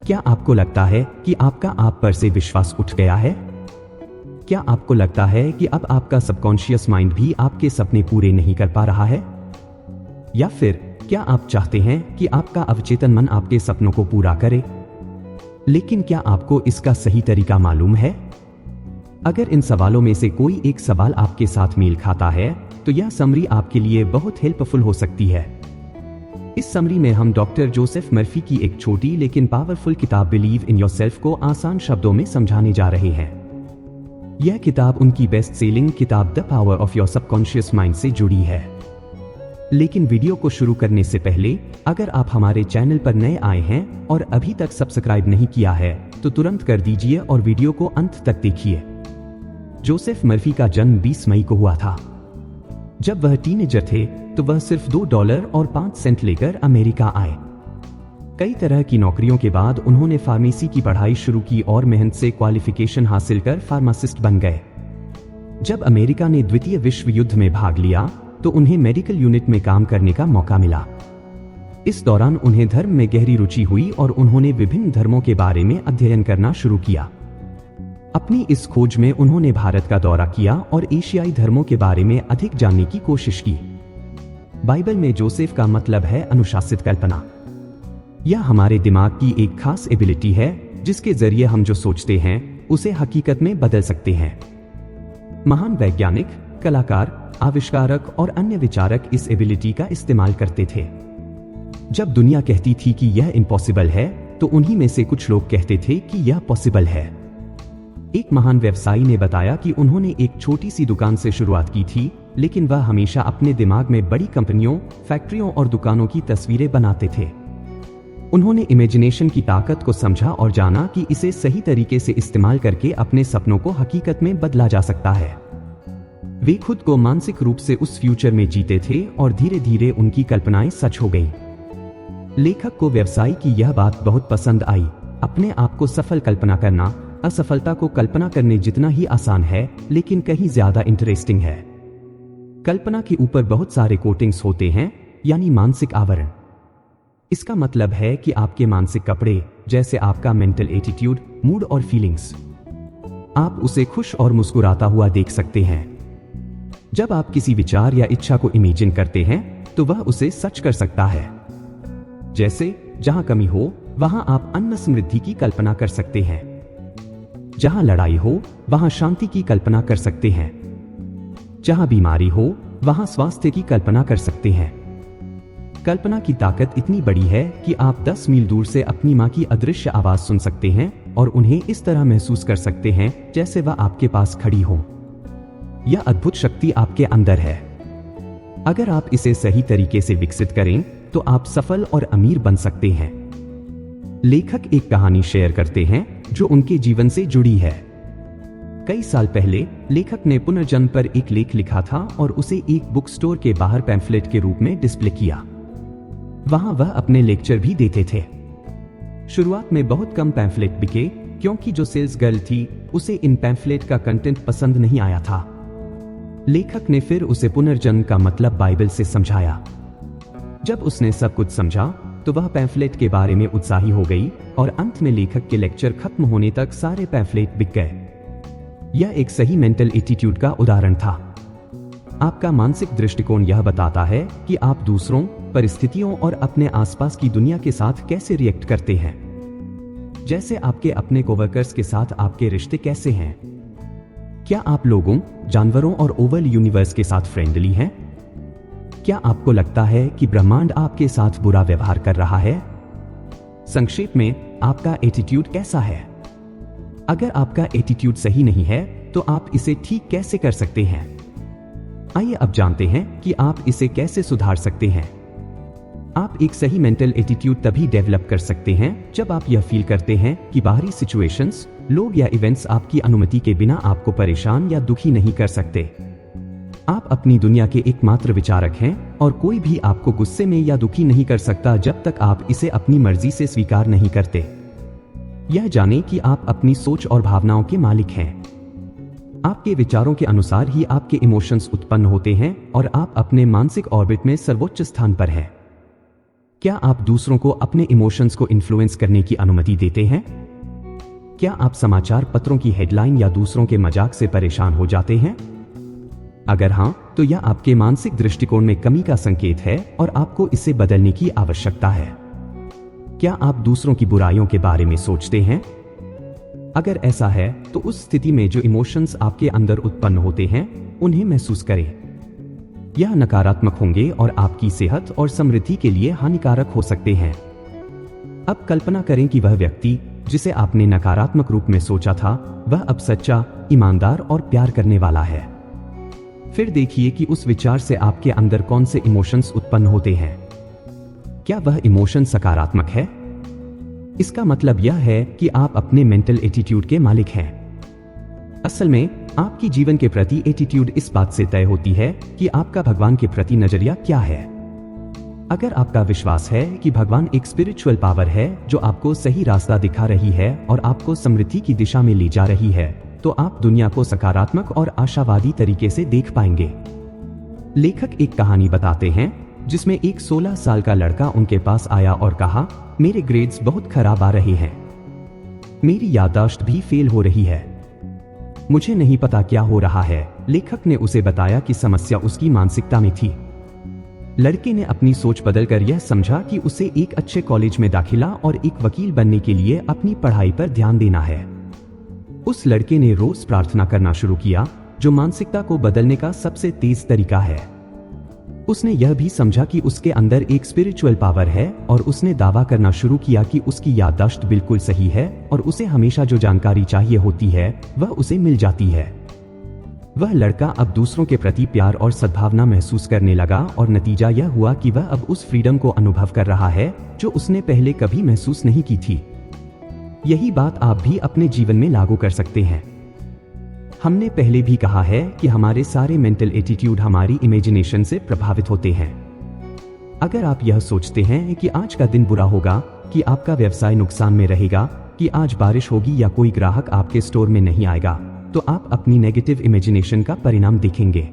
क्या आपको लगता है कि आपका आप पर से विश्वास उठ गया है? क्या आपको लगता है कि अब आपका सबकॉन्शियस माइंड भी आपके सपने पूरे नहीं कर पा रहा है? या फिर क्या आप चाहते हैं कि आपका अवचेतन मन आपके सपनों को पूरा करे? लेकिन क्या आपको इसका सही तरीका मालूम है? अगर इन सवालों में से कोई एक सवाल आपके साथ मेल खाता है, तो यह समरी आपके लिए बहुत हेल्पफुल हो सकती है। इस समरी में हम डॉक्टर जोसेफ मर्फी की एक छोटी लेकिन पावरफुल किताब बिलीव इन योरसेल्फ को आसान शब्दों में समझाने जा रहे हैं। यह किताब उनकी बेस्ट सेलिंग किताब the power of your subconscious mind से जुड़ी है। लेकिन वीडियो को शुरू करने से पहले, अगर आप हमारे चैनल पर नए आए हैं और अभी तक सब्सक्राइब नहीं किया है, तो तुरंत कर दीजिए और वीडियो को अंत तक देखिए। जोसेफ मर्फी का जन्म 20 मई को हुआ था। जब वह टीनेजर थे, तो वह सिर्फ $2.05 लेकर अमेरिका आए। कई तरह की नौकरियों के बाद उन्होंने फार्मेसी की पढ़ाई शुरू की और मेहनत से क्वालिफिकेशन हासिल कर फार्मासिस्ट बन गए। जब अमेरिका ने द्वितीय विश्व युद्ध में भाग लिया, तो उन्हें मेडिकल यूनिट में काम करने का मौका मिला। इस दौरान उन्हें धर्म में गहरी रुचि हुई और उन्होंने विभिन्न धर्मों के बारे में अध्ययन करना शुरू किया। अपनी इस खोज में उन्होंने भारत का दौरा किया और एशियाई धर्मों के बारे में अधिक जानने की कोशिश की। बाइबल में जोसेफ का मतलब है अनुशासित कल्पना। यह हमारे दिमाग की एक खास एबिलिटी है, जिसके जरिए हम जो सोचते हैं उसे हकीकत में बदल सकते हैं। महान वैज्ञानिक, कलाकार, आविष्कारक और अन्य विचारक इस एबिलिटी का इस्तेमाल करते थे। जब दुनिया कहती थी कि यह इम्पॉसिबल है, तो उन्हीं में से कुछ लोग कहते थे कि यह पॉसिबल है। एक महान व्यवसायी ने बताया कि उन्होंने एक छोटी सी दुकान से शुरुआत की थी, लेकिन वह हमेशा अपने दिमाग में बड़ी कंपनियों, फैक्ट्रियों और दुकानों की तस्वीरें बनाते थे। उन्होंने इमेजिनेशन की ताकत को समझा और जाना कि इसे सही तरीके से इस्तेमाल करके अपने सपनों को हकीकत में बदला जा सकता है। वे खुद को मानसिक रूप से उस फ्यूचर में जीते थे और धीरे धीरे उनकी कल्पनाएं सच हो गईं। लेखक को व्यवसायी की यह बात बहुत पसंद आई। अपने आप को सफल कल्पना करना असफलता को कल्पना करने जितना ही आसान है, लेकिन कहीं ज्यादा इंटरेस्टिंग है। कल्पना के ऊपर बहुत सारे कोटिंग्स होते हैं, यानी मानसिक आवरण। इसका मतलब है कि आपके मानसिक कपड़े, जैसे आपका मेंटल एटीट्यूड, मूड और फीलिंग्स, आप उसे खुश और मुस्कुराता हुआ देख सकते हैं। जब आप किसी विचार या इच्छा को इमेजिन करते हैं, तो वह उसे सच कर सकता है। जैसे जहां कमी हो, वहां आप अन्न समृद्धि की कल्पना कर सकते हैं। जहां लड़ाई हो, वहां शांति की कल्पना कर सकते हैं। जहां बीमारी हो, वहां स्वास्थ्य की कल्पना कर सकते हैं। कल्पना की ताकत इतनी बड़ी है कि आप 10 मील दूर से अपनी मां की अदृश्य आवाज सुन सकते हैं और उन्हें इस तरह महसूस कर सकते हैं जैसे वह आपके पास खड़ी हो। यह अद्भुत शक्ति आपके अंदर है। अगर आप इसे सही तरीके से विकसित करें, तो आप सफल और अमीर बन सकते हैं। लेखक एक कहानी शेयर करते हैं जो उनके जीवन से जुड़ी है। कई साल पहले लेखक ने पुनर्जन्म पर एक लेख लिखा था और उसे एक बुक स्टोर के बाहर पैम्फलेट के रूप में डिस्प्ले किया। वहां वह अपने लेक्चर भी देते थे। शुरुआत में बहुत कम पैम्फलेट बिके, क्योंकि जो सेल्स गर्ल थी उसे इन पैम्फलेट का कंटेंट पसंद नहीं आया था। लेखक ने फिर उसे पुनर्जन्म का मतलब बाइबल से समझाया। जब उसने सब कुछ समझा, तो वह पैम्फलेट के बारे में उत्साही हो गई और अंत में लेखक के लेक्चर खत्म होने तक सारे पैम्फलेट बिक गए। यह एक सही मेंटल एटीट्यूड का उदाहरण था। आपका मानसिक दृष्टिकोण यह बताता है कि आप दूसरों, परिस्थितियों और अपने आसपास की दुनिया के साथ कैसे रिएक्ट करते हैं। जैसे आपके अपने कोवर्कर्स के साथ आपके रिश्ते कैसे हैं? क्या आप लोगों, जानवरों और ओवल यूनिवर्स के साथ फ्रेंडली हैं? क्या आपको लगता है कि ब्रह्मांड आपके साथ बुरा व्यवहार कर रहा है? संक्षेप में, आपका एटीट्यूड कैसा है? अगर आपका एटीट्यूड सही नहीं है, तो आप इसे ठीक कैसे कर सकते हैं? आइए अब जानते हैं कि आप इसे कैसे सुधार सकते हैं। आप एक सही मेंटल एटीट्यूड तभी डेवलप कर सकते हैं जब आप यह फील करते हैं कि बाहरी सिचुएशंस, लोग या इवेंट्स आपकी अनुमति के बिना आपको परेशान या दुखी नहीं कर सकते। आप अपनी दुनिया के एकमात्र विचारक हैं और कोई भी आपको गुस्से में या दुखी नहीं कर सकता जब तक आप इसे अपनी मर्जी से स्वीकार नहीं करते। यह जानें कि आप अपनी सोच और भावनाओं के मालिक हैं। आपके विचारों के अनुसार ही आपके इमोशंस उत्पन्न होते हैं और आप अपने मानसिक ऑर्बिट में सर्वोच्च स्थान पर हैं। क्या आप दूसरों को अपने इमोशंस को इन्फ्लुएंस करने की अनुमति देते हैं? क्या आप समाचार पत्रों की हेडलाइन या दूसरों के मजाक से परेशान हो जाते हैं? अगर हां, तो यह आपके मानसिक दृष्टिकोण में कमी का संकेत है और आपको इसे बदलने की आवश्यकता है। क्या आप दूसरों की बुराइयों के बारे में सोचते हैं? अगर ऐसा है, तो उस स्थिति में जो इमोशंस आपके अंदर उत्पन्न होते हैं, उन्हें महसूस करें। यह नकारात्मक होंगे और आपकी सेहत और समृद्धि के लिए हानिकारक हो सकते हैं। अब कल्पना करें कि वह व्यक्ति जिसे आपने नकारात्मक रूप में सोचा था, वह अब सच्चा, ईमानदार और प्यार करने वाला है। फिर देखिए कि उस विचार से आपके अंदर कौन से इमोशंस उत्पन्न होते हैं। क्या वह इमोशन सकारात्मक है? इसका मतलब यह है कि आप अपने मेंटल एटीट्यूड के मालिक हैं। असल में आपकी जीवन के प्रति एटीट्यूड इस बात से तय होती है कि आपका भगवान के प्रति नजरिया क्या है। अगर आपका विश्वास है कि भगवान एक स्पिरिचुअल पावर है जो आपको सही रास्ता दिखा रही है और आपको समृद्धि की दिशा में ले जा रही है, तो आप दुनिया को सकारात्मक और आशावादी तरीके से देख पाएंगे। लेखक एक कहानी बताते हैं जिसमें एक 16 साल का लड़का उनके पास आया और कहा, मेरे ग्रेड्स बहुत खराब आ रहे हैं, मेरी याददाश्त भी फेल हो रही है, मुझे नहीं पता क्या हो रहा है। लेखक ने उसे बताया कि समस्या उसकी मानसिकता में थी। लड़के ने अपनी सोच बदलकर यह समझा कि उसे एक अच्छे कॉलेज में दाखिला और एक वकील बनने के लिए अपनी पढ़ाई पर ध्यान देना है। उस लड़के ने रोज प्रार्थना करना शुरू किया, जो मानसिकता को बदलने का सबसे तेज तरीका है। उसने यह भी समझा कि उसके अंदर एक स्पिरिचुअल पावर है और उसने दावा करना शुरू किया कि उसकी याददाश्त बिल्कुल सही है और उसे हमेशा जो जानकारी चाहिए होती है वह उसे मिल जाती है। वह लड़का अब दूसरों के प्रति प्यार और सद्भावना महसूस करने लगा और नतीजा यह हुआ कि वह अब उस फ्रीडम को अनुभव कर रहा है जो उसने पहले कभी महसूस नहीं की थी। यही बात आप भी अपने जीवन में लागू कर सकते हैं। हमने पहले भी कहा है कि हमारे सारे मेंटल एटीट्यूड हमारी इमेजिनेशन से प्रभावित होते हैं। अगर आप यह सोचते हैं कि आज का दिन बुरा होगा, कि आपका व्यवसाय नुकसान में रहेगा, कि आज बारिश होगी या कोई ग्राहक आपके स्टोर में नहीं आएगा, तो आप अपनी नेगेटिव इमेजिनेशन का परिणाम देखेंगे।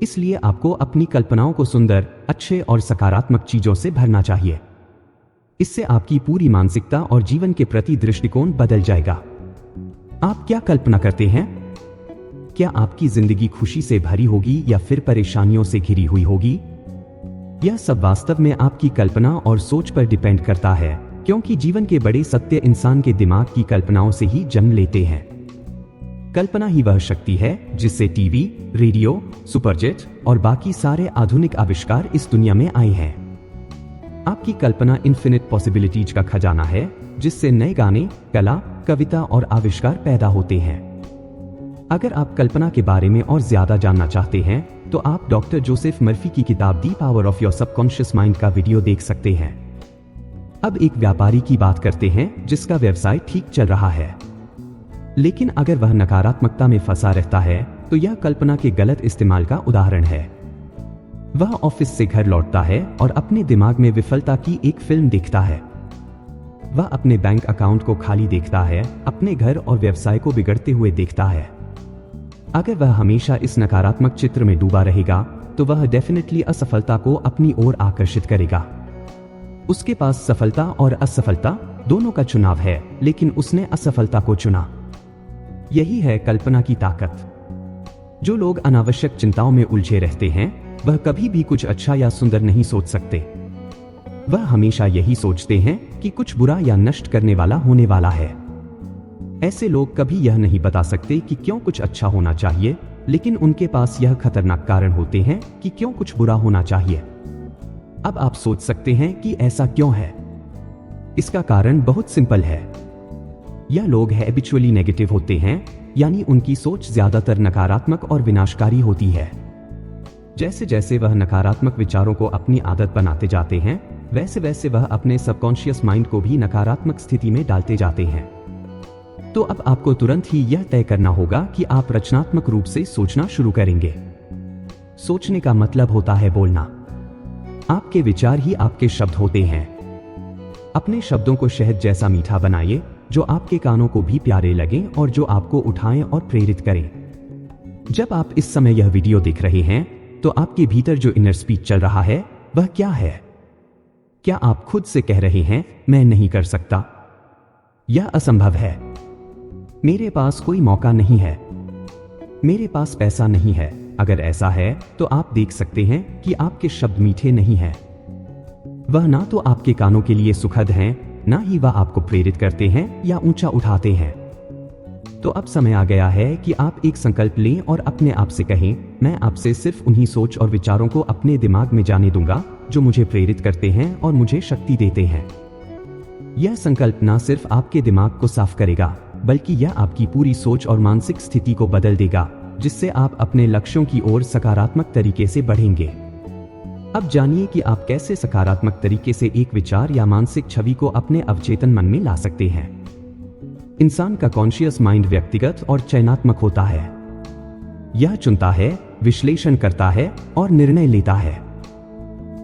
इसलिए आपको अपनी कल्पनाओं को सुंदर, अच्छे और सकारात्मक चीजों से भरना चाहिए। इससे आपकी पूरी मानसिकता और जीवन के प्रति दृष्टिकोण बदल जाएगा। आप क्या कल्पना करते हैं? क्या आपकी जिंदगी खुशी से भरी होगी या फिर परेशानियों से घिरी हुई होगी? यह सब वास्तव में आपकी कल्पना और सोच पर डिपेंड करता है, क्योंकि जीवन के बड़े सत्य इंसान के दिमाग की कल्पनाओं से ही जन्म लेते हैं। कल्पना ही वह शक्ति है जिससे टीवी, रेडियो, सुपरजेट और बाकी सारे आधुनिक आविष्कार इस दुनिया में आए हैं। आपकी कल्पना इन्फिनिट पॉसिबिलिटीज का खजाना है, जिससे नए गाने, कला, कविता और आविष्कार पैदा होते हैं। अगर आप कल्पना के बारे में और ज्यादा जानना चाहते हैं, तो आप डॉक्टर जोसेफ मर्फी की किताब the power of your subconscious mind का वीडियो देख सकते हैं। अब एक व्यापारी की बात करते हैं जिसका व्यवसाय ठीक चल रहा है, लेकिन अगर वह नकारात्मकता में फंसा रहता है, तो यह कल्पना के गलत इस्तेमाल का उदाहरण है। वह ऑफिस से घर लौटता है और अपने दिमाग में विफलता की एक फिल्म देखता है। वह अपने बैंक अकाउंट को खाली देखता है, अपने घर और व्यवसाय को बिगड़ते हुए देखता है। अगर वह हमेशा इस नकारात्मक चित्र में डूबा रहेगा, तो वह डेफिनेटली असफलता को अपनी ओर आकर्षित करेगा। उसके पास सफलता और असफलता दोनों का चुनाव है, लेकिन उसने असफलता को चुना। यही है कल्पना की ताकत। जो लोग अनावश्यक चिंताओं में उलझे रहते हैं, वह कभी भी कुछ अच्छा या सुंदर नहीं सोच सकते। वह हमेशा यही सोचते हैं कि कुछ बुरा या नष्ट करने वाला होने वाला है। ऐसे लोग कभी यह नहीं बता सकते कि क्यों कुछ अच्छा होना चाहिए, लेकिन उनके पास यह खतरनाक कारण होते हैं कि क्यों कुछ बुरा होना चाहिए। अब आप सोच सकते हैं कि ऐसा क्यों है। इसका कारण बहुत सिंपल है। यह लोग हैबिचुअली नेगेटिव होते हैं, यानी उनकी सोच ज्यादातर नकारात्मक और विनाशकारी होती है। जैसे जैसे वह नकारात्मक विचारों को अपनी आदत बनाते जाते हैं, वैसे वैसे वह अपने सबकॉन्शियस माइंड को भी नकारात्मक स्थिति में डालते जाते हैं। तो अब आपको तुरंत ही यह तय करना होगा कि आप रचनात्मक रूप से सोचना शुरू करेंगे। सोचने का मतलब होता है बोलना। आपके विचार ही आपके शब्द होते हैं। अपने शब्दों को शहद जैसा मीठा बनाइए, जो आपके कानों को भी प्यारे लगें और जो आपको उठाएं और प्रेरित करें। जब आप इस समय यह वीडियो देख रहे हैं, तो आपके भीतर जो इनर स्पीच चल रहा है, वह क्या है? क्या आप खुद से कह रहे हैं, मैं नहीं कर सकता, यह असंभव है, मेरे पास कोई मौका नहीं है, मेरे पास पैसा नहीं है? अगर ऐसा है तो आप देख सकते हैं कि आपके शब्द मीठे नहीं हैं। वह ना तो आपके कानों के लिए सुखद हैं, ना ही वह आपको प्रेरित करते हैं या ऊंचा उठाते हैं। तो अब समय आ गया है कि आप एक संकल्प लें और अपने आप से कहें, मैं आपसे सिर्फ उन्हीं सोच और विचारों को अपने दिमाग में जाने दूंगा जो मुझे प्रेरित करते हैं और मुझे शक्ति देते हैं। यह संकल्प ना सिर्फ आपके दिमाग को साफ करेगा, बल्कि यह आपकी पूरी सोच और मानसिक स्थिति को बदल देगा, जिससे आप अपने लक्ष्यों की ओर सकारात्मक तरीके से बढ़ेंगे। अब जानिए कि आप कैसे सकारात्मक तरीके से एक विचार या मानसिक छवि को अपने अवचेतन मन में ला सकते हैं। इंसान का कॉन्शियस माइंड व्यक्तिगत और चयनात्मक होता है। यह चुनता है, विश्लेषण करता है और निर्णय लेता है।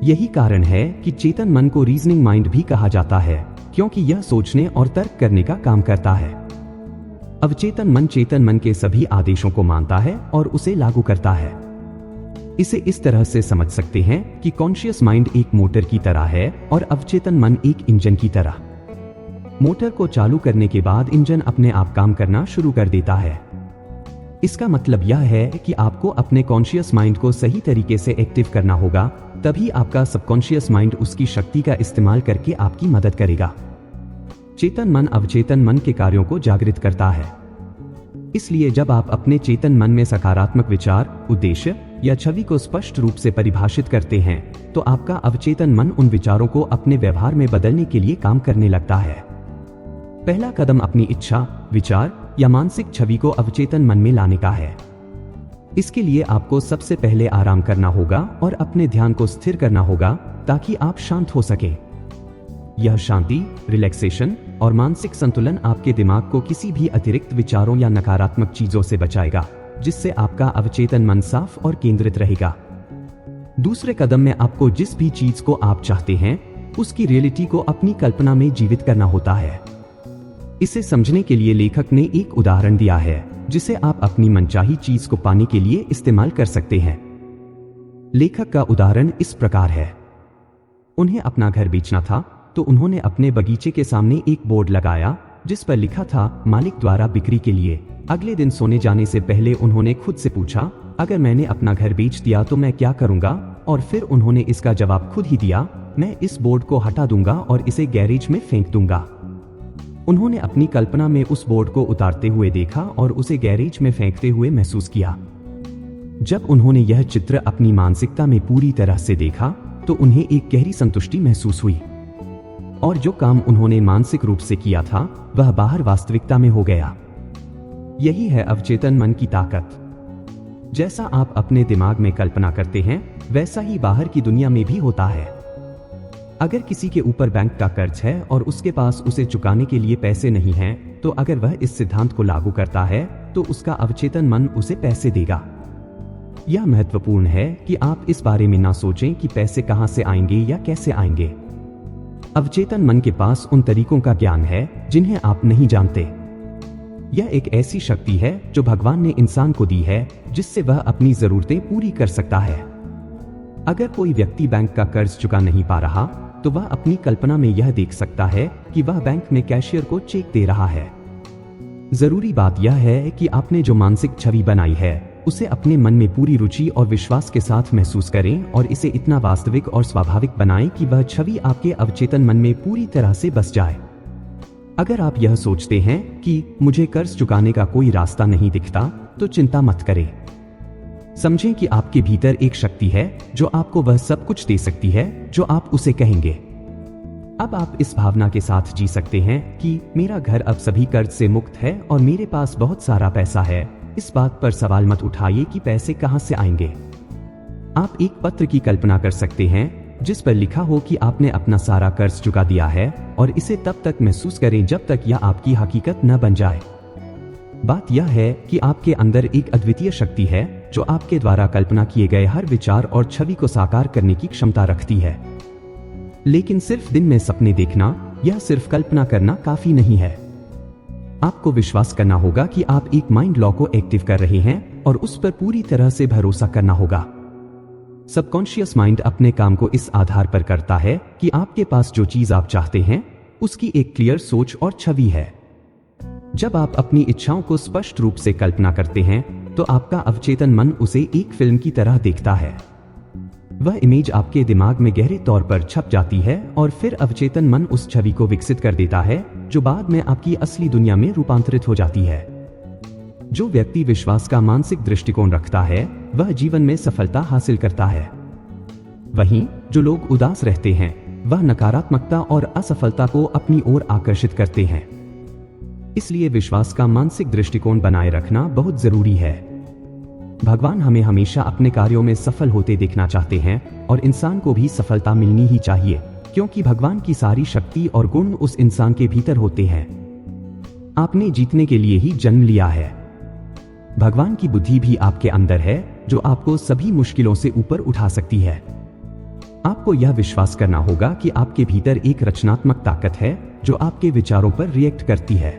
यही कारण है कि चेतन मन को रीजनिंग माइंड भी कहा जाता है, क्योंकि यह सोचने और तर्क करने का काम करता है। अवचेतन मन चेतन मन के सभी आदेशों को मानता है और उसे लागू करता है। इसे इस तरह से समझ सकते हैं कि कॉन्शियस माइंड एक मोटर की तरह है और अवचेतन मन एक इंजन की तरह। मोटर को चालू करने के बाद इंजन अपने आप काम करना शुरू कर देता है। इसका मतलब यह है कि आपको अपने कॉन्शियस माइंड को सही तरीके से एक्टिव करना होगा, तभी आपका सबकॉन्शियस माइंड उसकी शक्ति का इस्तेमाल करके आपकी मदद करेगा। चेतन मन अवचेतन मन के कार्यों को जागृत करता है। इसलिए जब आप अपने चेतन मन में सकारात्मक विचार, उद्देश्य या छवि को स्पष्ट रूप से परिभाषित करते हैं, तो आपका अवचेतन मन उन विचारों को अपने व्यवहार में बदलने के लिए काम करने लगता है। पहला कदम अपनी इच्छा, विचार या मानसिक छवि को अवचेतन मन में लाने का है। इसके लिए आपको सबसे पहले आराम करना होगा और अपने ध्यान को स्थिर करना होगा, ताकि आप शांत हो सकें। यह शांति, रिलैक्सेशन और मानसिक संतुलन आपके दिमाग को किसी भी अतिरिक्त विचारों या नकारात्मक चीजों से बचाएगा, जिससे आपका अवचेतन मन साफ और केंद्रित रहेगा। दूसरे कदम में आपको जिस भी चीज को आप चाहते हैं, उसकी रियलिटी को अपनी कल्पना में जीवित करना होता है। इसे समझने के लिए लेखक ने एक उदाहरण दिया है, जिसे आप अपनी मनचाही चीज को पाने के लिए इस्तेमाल कर सकते हैं। लेखक का उदाहरण इस प्रकार है। उन्हें अपना घर बेचना था, तो उन्होंने अपने बगीचे के सामने एक बोर्ड लगाया, जिस पर लिखा था, मालिक द्वारा बिक्री के लिए। अगले दिन सोने जाने से पहले उन्होंने खुद से पूछा, अगर मैंने अपना घर बेच दिया तो मैं क्या करूंगा? और फिर उन्होंने इसका जवाब खुद ही दिया, मैं इस बोर्ड को हटा दूंगा और इसे गैरेज में फेंक दूंगा। उन्होंने अपनी कल्पना में उस बोर्ड को उतारते हुए देखा और उसे गैरेज में फेंकते हुए महसूस किया। जब उन्होंने यह चित्र अपनी मानसिकता में पूरी तरह से देखा, तो उन्हें एक गहरी संतुष्टि महसूस हुई, और जो काम उन्होंने मानसिक रूप से किया था, वह बाहर वास्तविकता में हो गया। यही है अवचेतन मन की ताकत। जैसा आप अपने दिमाग में कल्पना करते हैं, वैसा ही बाहर की दुनिया में भी होता है। अगर किसी के ऊपर बैंक का कर्ज है और उसके पास उसे चुकाने के लिए पैसे नहीं हैं, तो अगर वह इस सिद्धांत को लागू करता है, तो उसका अवचेतन मन उसे पैसे देगा। यह महत्वपूर्ण है कि आप इस बारे में ना सोचें कि पैसे कहां से आएंगे या कैसे आएंगे। अवचेतन मन के पास उन तरीकों का ज्ञान है जिन्हें आप नहीं जानते। यह एक ऐसी शक्ति है जो भगवान ने इंसान को दी है, जिससे वह अपनी जरूरतें पूरी कर सकता है। अगर कोई व्यक्ति बैंक का कर्ज चुका नहीं पा रहा, तो वह अपनी कल्पना में यह देख सकता है कि वह बैंक में कैशियर को चेक दे रहा है। जरूरी बात यह है कि आपने जो मानसिक छवि बनाई है, उसे अपने मन में पूरी रुचि और विश्वास के साथ महसूस करें और इसे इतना वास्तविक और स्वाभाविक बनाएं कि वह छवि आपके अवचेतन मन में पूरी तरह से बस जाए। अगर आप यह सोचते हैं कि मुझे कर्ज चुकाने का कोई रास्ता नहीं दिखता, तो चिंता मत करें। समझें कि आपके भीतर एक शक्ति है जो आपको वह सब कुछ दे सकती है जो आप उसे कहेंगे। अब आप इस भावना के साथ जी सकते हैं कि मेरा घर अब सभी कर्ज से मुक्त है और मेरे पास बहुत सारा पैसा है। इस बात पर सवाल मत उठाइए कि पैसे कहां से आएंगे। आप एक पत्र की कल्पना कर सकते हैं जिस पर लिखा हो कि आपने अपना सारा कर्ज चुका दिया है, और इसे तब तक महसूस करें जब तक यह आपकी हकीकत न बन जाए। बात यह है कि आपके अंदर एक अद्वितीय शक्ति है जो आपके द्वारा कल्पना किए गए हर विचार और छवि को साकार करने की क्षमता रखती है। लेकिन सिर्फ दिन में सपने देखना या सिर्फ कल्पना करना काफी नहीं है। आपको विश्वास करना होगा कि आप एक माइंड लॉ को एक्टिव कर रहे हैं और उस पर पूरी तरह से भरोसा करना होगा। सबकॉन्शियस माइंड अपने काम को इस आधार पर करता है कि आपके पास जो चीज आप चाहते हैं उसकी एक क्लियर सोच और छवि है। जब आप अपनी इच्छाओं को स्पष्ट रूप से कल्पना करते हैं तो आपका अवचेतन मन उसे एक फिल्म की तरह देखता है। वह इमेज आपके दिमाग में गहरे तौर पर छप जाती है और फिर अवचेतन मन उस छवि को विकसित कर देता है जो बाद में आपकी असली दुनिया में रूपांतरित हो जाती है। जो व्यक्ति विश्वास का मानसिक दृष्टिकोण रखता है वह जीवन में सफलता हासिल करता है। वहीं जो लोग उदास रहते हैं वह नकारात्मकता और असफलता को अपनी ओर आकर्षित करते हैं। इसलिए विश्वास का मानसिक दृष्टिकोण बनाए रखना बहुत जरूरी है। भगवान हमें हमेशा अपने कार्यों में सफल होते देखना चाहते हैं और इंसान को भी सफलता मिलनी ही चाहिए, क्योंकि भगवान की सारी शक्ति और गुण उस इंसान के भीतर होते हैं। आपने जीतने के लिए ही जन्म लिया है। भगवान की बुद्धि भी आपके अंदर है जो आपको सभी मुश्किलों से ऊपर उठा सकती है। आपको यह विश्वास करना होगा कि आपके भीतर एक रचनात्मक ताकत है जो आपके विचारों पर रिएक्ट करती है।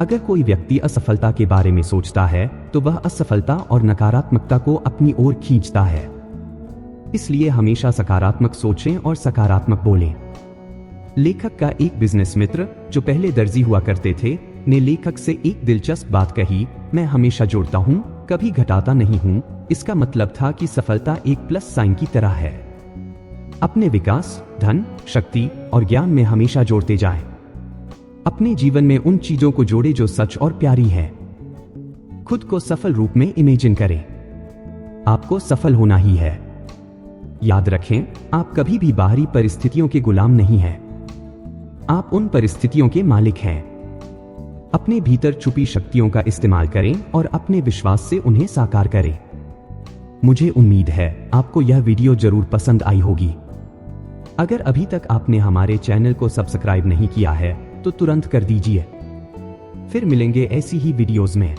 अगर कोई व्यक्ति असफलता के बारे में सोचता है तो वह असफलता और नकारात्मकता को अपनी ओर खींचता है। इसलिए हमेशा सकारात्मक सोचें और सकारात्मक बोलें। लेखक का एक बिजनेस मित्र जो पहले दर्जी हुआ करते थे ने लेखक से एक दिलचस्प बात कही, मैं हमेशा जोड़ता हूं, कभी घटाता नहीं हूं। इसका मतलब था कि सफलता एक प्लस साइन की तरह है। अपने विकास, धन, शक्ति और ज्ञान में हमेशा जोड़ते जाएं। अपने जीवन में उन चीजों को जोड़े जो सच और प्यारी है। खुद को सफल रूप में इमेजिन करें। आपको सफल होना ही है। याद रखें, आप कभी भी बाहरी परिस्थितियों के गुलाम नहीं हैं। आप उन परिस्थितियों के मालिक हैं। अपने भीतर छुपी शक्तियों का इस्तेमाल करें और अपने विश्वास से उन्हें साकार करें। मुझे उम्मीद है आपको यह वीडियो जरूर पसंद आई होगी। अगर अभी तक आपने हमारे चैनल को सब्सक्राइब नहीं किया है तो तुरंत कर दीजिए। फिर मिलेंगे ऐसी ही वीडियोस में।